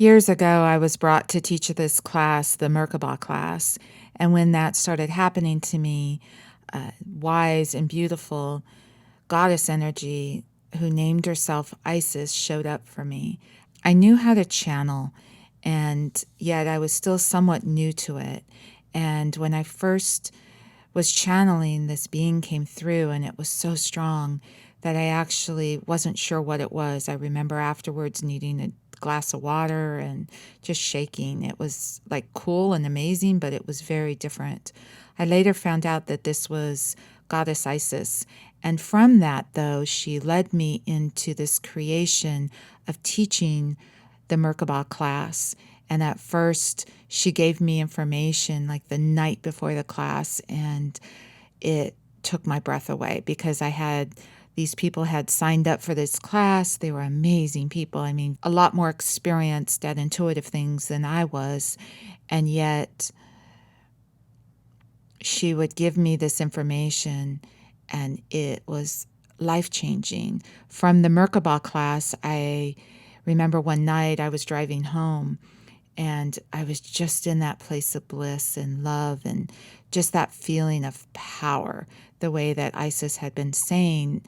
Years ago, I was brought to teach this class, the Merkabah class, and when that started happening to me, wise and beautiful goddess energy who named herself Isis showed up for me. I knew how to channel, and yet I was still somewhat new to it. And when I first was channeling, this being came through, and it was so strong that I actually wasn't sure what it was. I remember afterwards needing a glass of water and just shaking. It was like cool and amazing, but it was very different. I later found out that this was Goddess Isis. And from that, though, she led me into this creation of teaching the Merkabah class. And at first, she gave me information like the night before the class, and it took my breath away because these people had signed up for this class. They were amazing people. I mean, a lot more experienced at intuitive things than I was. And yet, she would give me this information, and it was life changing. From the Merkabah class, I remember one night I was driving home, and I was just in that place of bliss and love and just that feeling of power, the way that Isis had been saying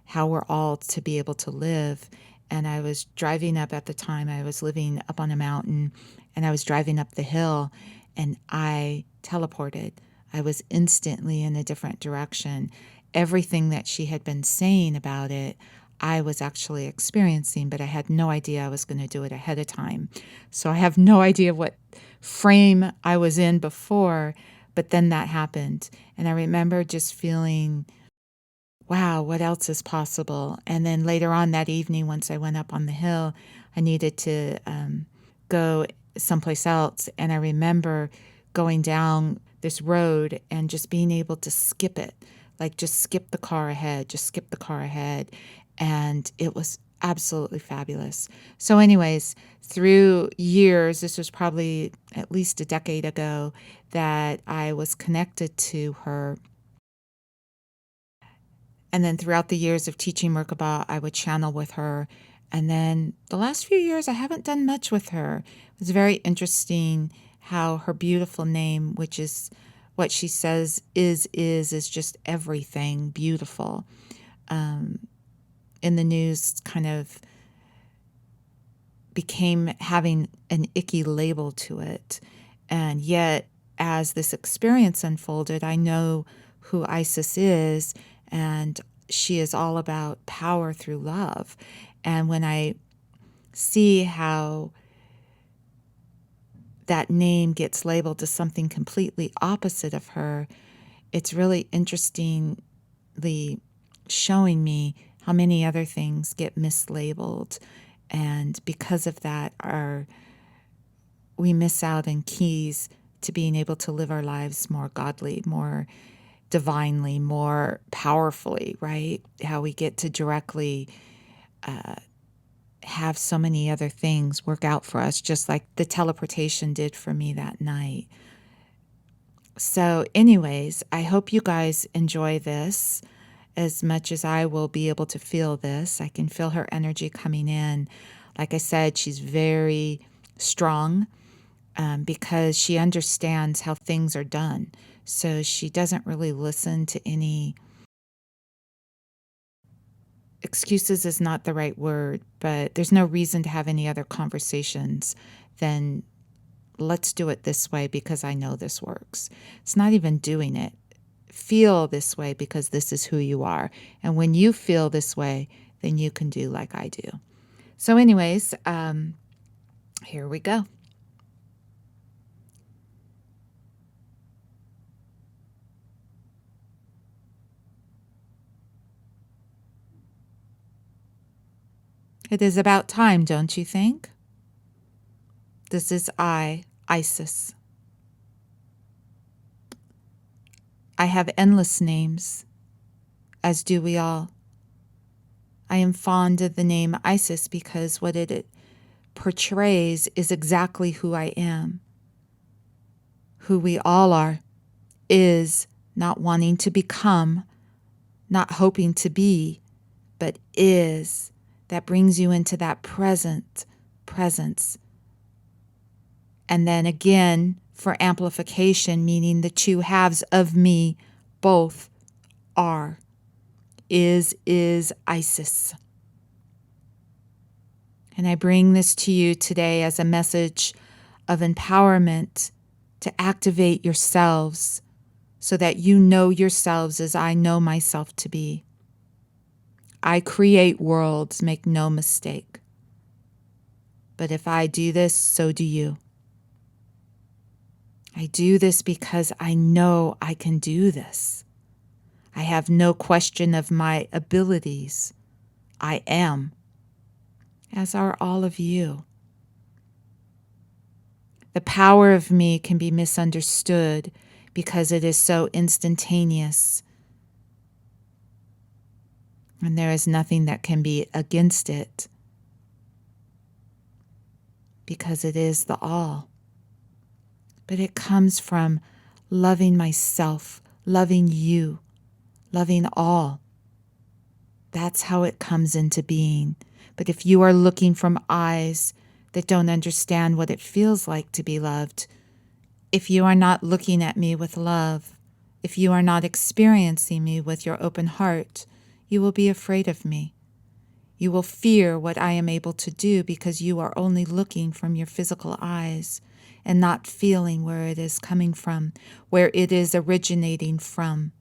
how we're all to be able to live. And I was driving up at the time, I was living up on a mountain, and I was driving up the hill, and I teleported. I was instantly in a different direction. Everything that she had been saying about it, I was actually experiencing, but I had no idea I was going to do it ahead of time. So I have no idea what frame I was in before, but then that happened. And I remember just feeling, wow, what else is possible? And then later on that evening, once I went up on the hill, I needed to go someplace else. And I remember going down this road and just being able to skip it, like just skip the car ahead, just skip the car ahead. And it was absolutely fabulous. So anyways, through years, this was probably at least a decade ago, that I was connected to her. And then throughout the years of teaching Merkabah, I would channel with her. And then the last few years, I haven't done much with her. It was very interesting how her beautiful name, which is what she says is just everything beautiful. In the news, kind of became having an icky label to it. And yet, as this experience unfolded, I know who Isis is, and she is all about power through love. And when I see how that name gets labeled to something completely opposite of her, it's really interestingly showing me how many other things get mislabeled. And because of that, we miss out in keys to being able to live our lives more godly, more divinely, more powerfully, right? How we get to directly have so many other things work out for us, just like the teleportation did for me that night. So anyways, I hope you guys enjoy this as much as I will be able to feel this. I can feel her energy coming in. Like I said, she's very strong because she understands how things are done. So she doesn't really listen to any excuses is not the right word, but there's no reason to have any other conversations than let's do it this way because I know this works. It's not even doing it. Feel this way because this is who you are. And when you feel this way, then you can do like I do. So anyways, here we go. It is about time, don't you think? This is I, Isis. I have endless names, as do we all. I am fond of the name Isis because what it portrays is exactly who I am. Who we all are is not wanting to become, not hoping to be, but is. That brings you into that presence And then again for amplification, meaning the two halves of me both are. Is Isis. And I bring this to you today as a message of empowerment to activate yourselves so that you know yourselves as I know myself to be. I create worlds, make no mistake. But if I do this, so do you. I do this because I know I can do this. I have no question of my abilities. I am, as are all of you. The power of me can be misunderstood because it is so instantaneous. And there is nothing that can be against it because it is the all. But it comes from loving myself, loving you, loving all. That's how it comes into being. But if you are looking from eyes that don't understand what it feels like to be loved, if you are not looking at me with love, if you are not experiencing me with your open heart, you will be afraid of me. You will fear what I am able to do because you are only looking from your physical eyes and not feeling where it is coming from, where it is originating from.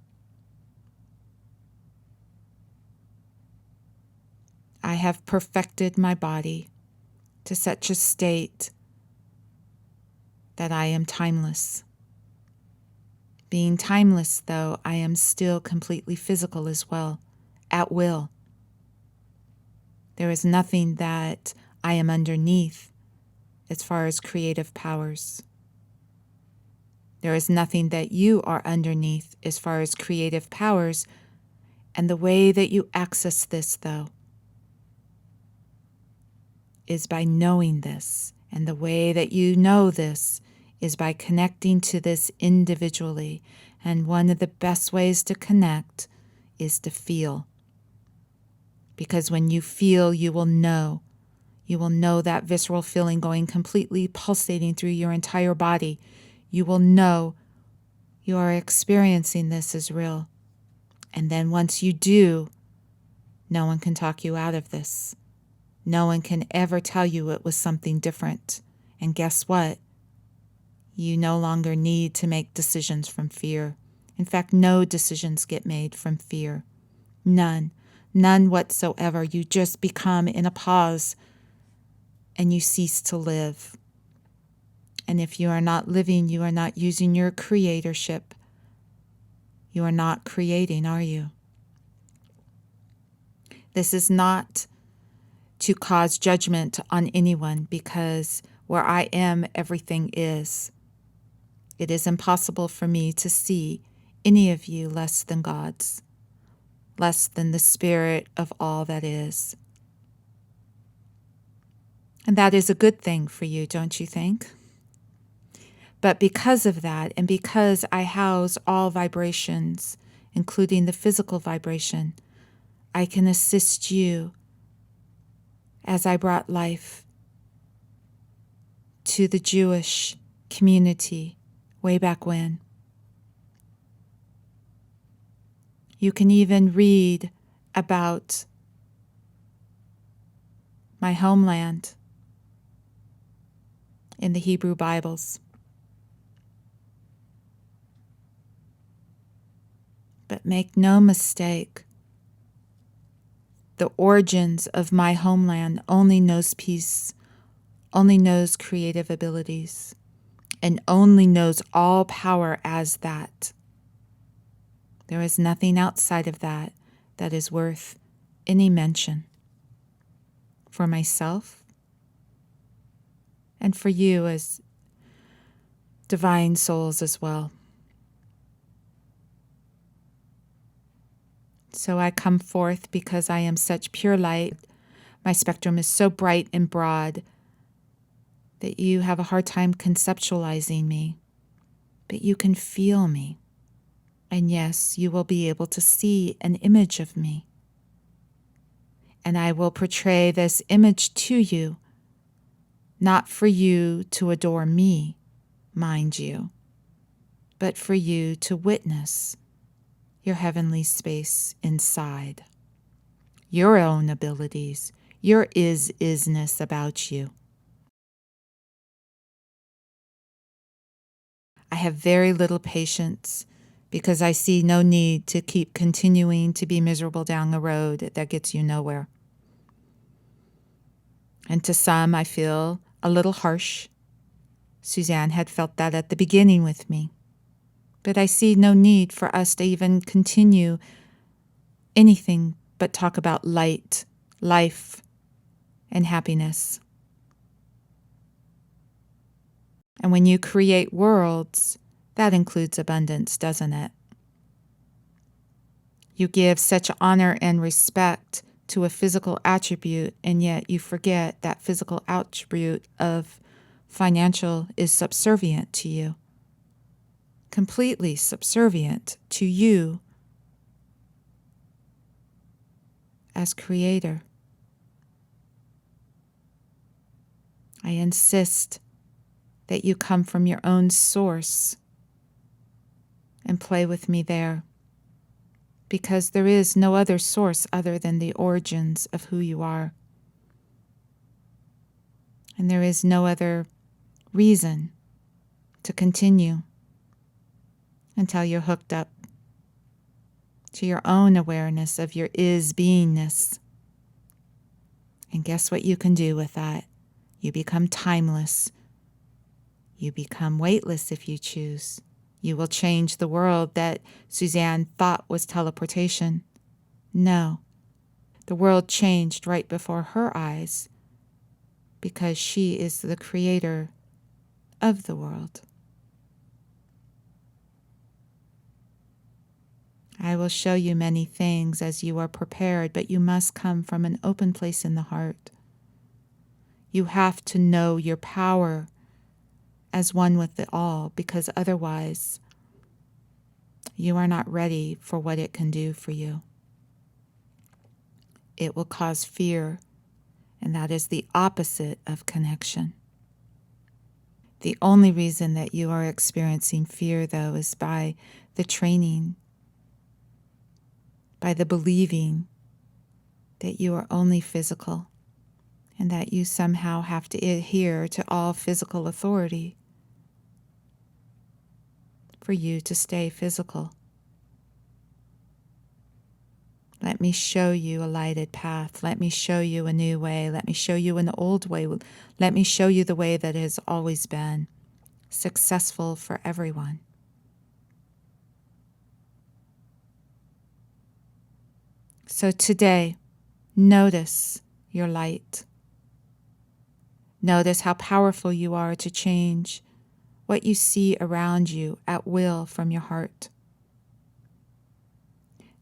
I have perfected my body to such a state that I am timeless. Being timeless, though, I am still completely physical as well, at will. There is nothing that I am underneath as far as creative powers. There is nothing that you are underneath as far as creative powers. And the way that you access this, though, is by knowing this. And the way that you know this is by connecting to this individually. And one of the best ways to connect is to feel. Because when you feel, you will know. You will know that visceral feeling going completely pulsating through your entire body. You will know you are experiencing this as real. And then once you do, no one can talk you out of this. No one can ever tell you it was something different. And guess what? You no longer need to make decisions from fear. In fact, no decisions get made from fear. None. None whatsoever. You just become in a pause and you cease to live. And if you are not living, you are not using your creatorship. You are not creating, are you? This is not to cause judgment on anyone, because where I am, everything is. It is impossible for me to see any of you less than God's, less than the spirit of all that is. And that is a good thing for you, don't you think? But because of that, and because I house all vibrations, including the physical vibration, I can assist you as I brought life to the Jewish community way back when. You can even read about my homeland in the Hebrew Bibles. But make no mistake, the origins of my homeland only knows peace, only knows creative abilities, and only knows all power as that. There is nothing outside of that that is worth any mention. For myself and for you as divine souls as well. So I come forth because I am such pure light. My spectrum is so bright and broad that you have a hard time conceptualizing me, but you can feel me. And yes, you will be able to see an image of me. And I will portray this image to you Not for you to adore me, mind you, but for you to witness your heavenly space inside, your own abilities, your isness about you. I have very little patience because I see no need to keep continuing to be miserable down a road that gets you nowhere. And to some, I feel a little harsh. Suzanne had felt that at the beginning with me. But I see no need for us to even continue anything but talk about light, life, and happiness. And when you create worlds, that includes abundance, doesn't it? You give such honor and respect to a physical attribute, and yet you forget that physical attribute of financial is subservient to you, completely subservient to you as creator. I insist that you come from your own source and play with me there, because there is no other source other than the origins of who you are. And there is no other reason to continue until you're hooked up to your own awareness of your is beingness. And guess what you can do with that? You become timeless. You become weightless if you choose. You will change the world that Suzanne thought was teleportation. No, the world changed right before her eyes because she is the creator of the world. I will show you many things as you are prepared, but you must come from an open place in the heart. You have to know your power as one with the all, because otherwise you are not ready for what it can do for you. It will cause fear, and that is the opposite of connection. The only reason that you are experiencing fear, though, is by the training, by the believing that you are only physical and that you somehow have to adhere to all physical authority for you to stay physical. Let me show you a lighted path. Let me show you a new way. Let me show you an old way. Let me show you the way that has always been successful for everyone. So today, notice your light. Notice how powerful you are to change what you see around you at will from your heart.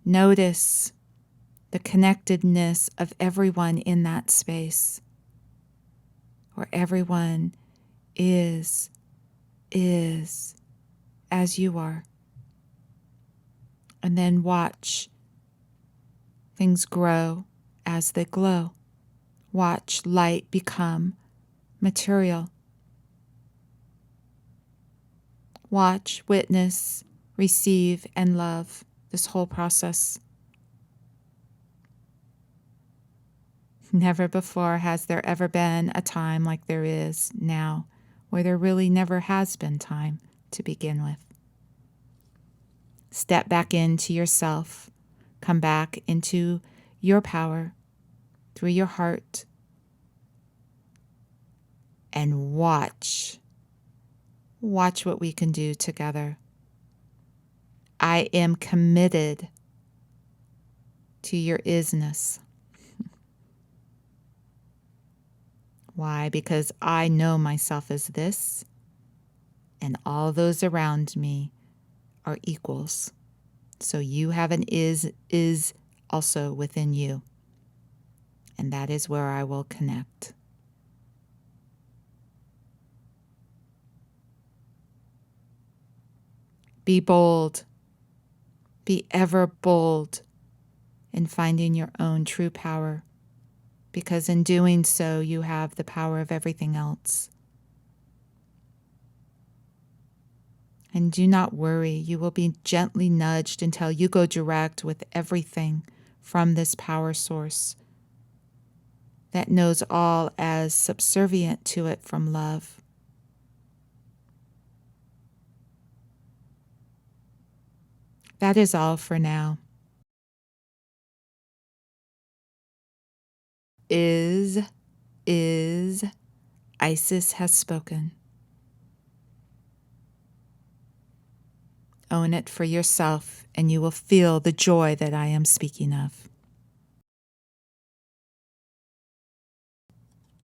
Notice the connectedness of everyone in that space, where everyone is as you are. And then watch things grow as they glow. Watch light become material. Watch, witness, receive, and love this whole process. Never before has there ever been a time like there is now, where there really never has been time to begin with. Step back into yourself. Come back into your power through your heart and watch. Watch what we can do together. I am committed to your isness. Why? Because I know myself as this, and all those around me are equals. So you have an is also within you. And that is where I will connect. Be bold. Be ever bold in finding your own true power. because in doing so, you have the power of everything else. And do not worry, you will be gently nudged until you go direct with everything from this power source that knows all as subservient to it from love. That is all for now. Is, Isis has spoken. Own it for yourself, and you will feel the joy that I am speaking of.